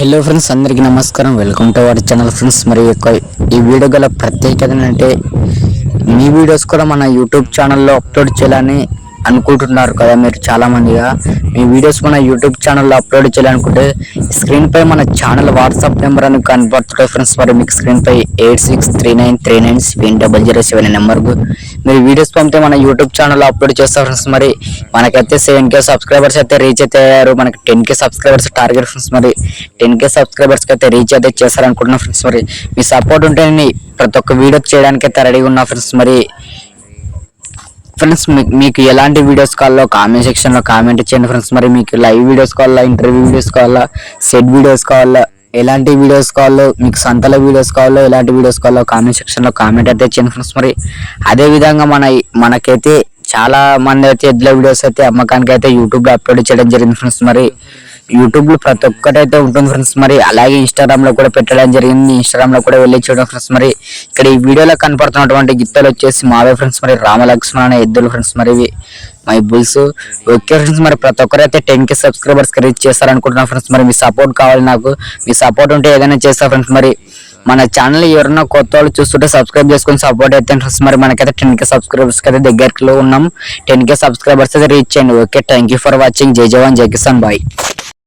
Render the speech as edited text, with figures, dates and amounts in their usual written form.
Hello friends, అందరికీ నమస్కారం. Welcome to our channel friends. మరి ఈ వీడియో గల ప్రత్యేకత ఏంటంటే, మీ వీడియోస్ కూడా మన యూట్యూబ్ ఛానల్లో అప్లోడ్ చేయాలని అనుకుంటున్నారు కదా మీరు చాలా మందిగా. మీ వీడియోస్ మన యూట్యూబ్ ఛానల్లో అప్లోడ్ చేయాలనుకుంటే స్క్రీన్ పై మన ఛానల్ వాట్సాప్ నెంబర్ అని కనబడుతుంది ఫ్రెండ్స్. మరి మీకు స్క్రీన్ పై 8639397007 నెంబర్కు మీరు వీడియోస్ పంపితే మన యూట్యూబ్ ఛానల్లో అప్లోడ్ చేస్తారు ఫ్రెండ్స్. మరి మనకైతే 7K సబ్స్క్రైబర్స్ అయితే రీచ్ అయితే అయ్యారు. మనకి 10K సబ్స్క్రైబర్స్ టార్గెట్ ఫ్రెండ్స్. మరి 10K సబ్స్క్రైబర్స్కి అయితే రీచ్ అయితే చేస్తారనుకుంటున్నాం ఫ్రెండ్స్. మరి మీ సపోర్ట్ ఉంటే ప్రతి ఒక్క వీడియో చేయడానికి అయితే రెడీగా ఉన్నా ఫ్రెండ్స్. మరి ఫ్రెండ్స్, మీకు ఎలాంటి వీడియోస్ కావాలో కామెంట్ సెక్షన్లో కామెంట్ చేయండి ఫ్రెండ్స్. మరి మీకు లైవ్ వీడియోస్ కావాలా, ఇంటర్వ్యూ వీడియోస్ కావాలా, సెట్ వీడియోస్ కావాలా, ఎలాంటి వీడియోస్ కావాలో, మీకు సంతల వీడియోస్ కావాలో, ఎలాంటి వీడియోస్ కావాలో కామెంట్ సెక్షన్లో కామెంట్ అయితే చేయండి ఫ్రెండ్స్. మరి అదేవిధంగా మనకైతే చాలా మంది అయితే ఎద్దుల వీడియోస్ అయితే అమ్మకానికి అయితే యూట్యూబ్లో అప్లోడ్ చేయడం జరిగింది ఫ్రెండ్స్. మరి యూట్యూబ్లో ప్రతి ఒక్కటైతే ఉంటుంది ఫ్రెండ్స్. మరి అలాగే ఇన్స్టాగ్రామ్లో కూడా పెట్టడం జరిగింది. ఇన్స్టాగ్రామ్లో కూడా వెళ్ళి చూడడం ఫ్రెండ్స్. మరి ఇక్కడ ఈ వీడియోలో కనపడుతున్నటువంటి గిత్తలు వచ్చేసి మావే ఫ్రెండ్స్. మరి రామలక్ష్మణ అనే ఎద్దులు ఫ్రెండ్స్. మరి ఇవి మై బుల్స్. ఓకే ఫ్రెండ్స్, మరి ప్రతి ఒక్కరైతే 10K సబ్స్క్రైబర్స్కి రీచ్ చేస్తారనుకుంటున్నాను ఫ్రెండ్స్. మరి మీ సపోర్ట్ కావాలి నాకు. మీ సపోర్ట్ ఉంటే ఏదైనా చేస్తా ఫ్రెండ్స్. మరి మన ఛానల్ ఎవరైనా కొత్త వాళ్ళు చూస్తుంటే సబ్స్క్రైబ్ చేసుకొని సపోర్ట్ అయితే ఫ్రెండ్స్. మరి మనకైతే 10K సబ్స్క్రైబర్స్కి అయితే దగ్గరలో ఉన్నాం. 10K సబ్స్క్రైబర్స్ అయితే రీచ్ చేయండి. Okay, thank you for watching. జై జవాన్ జై కిసాన్, బాయ్.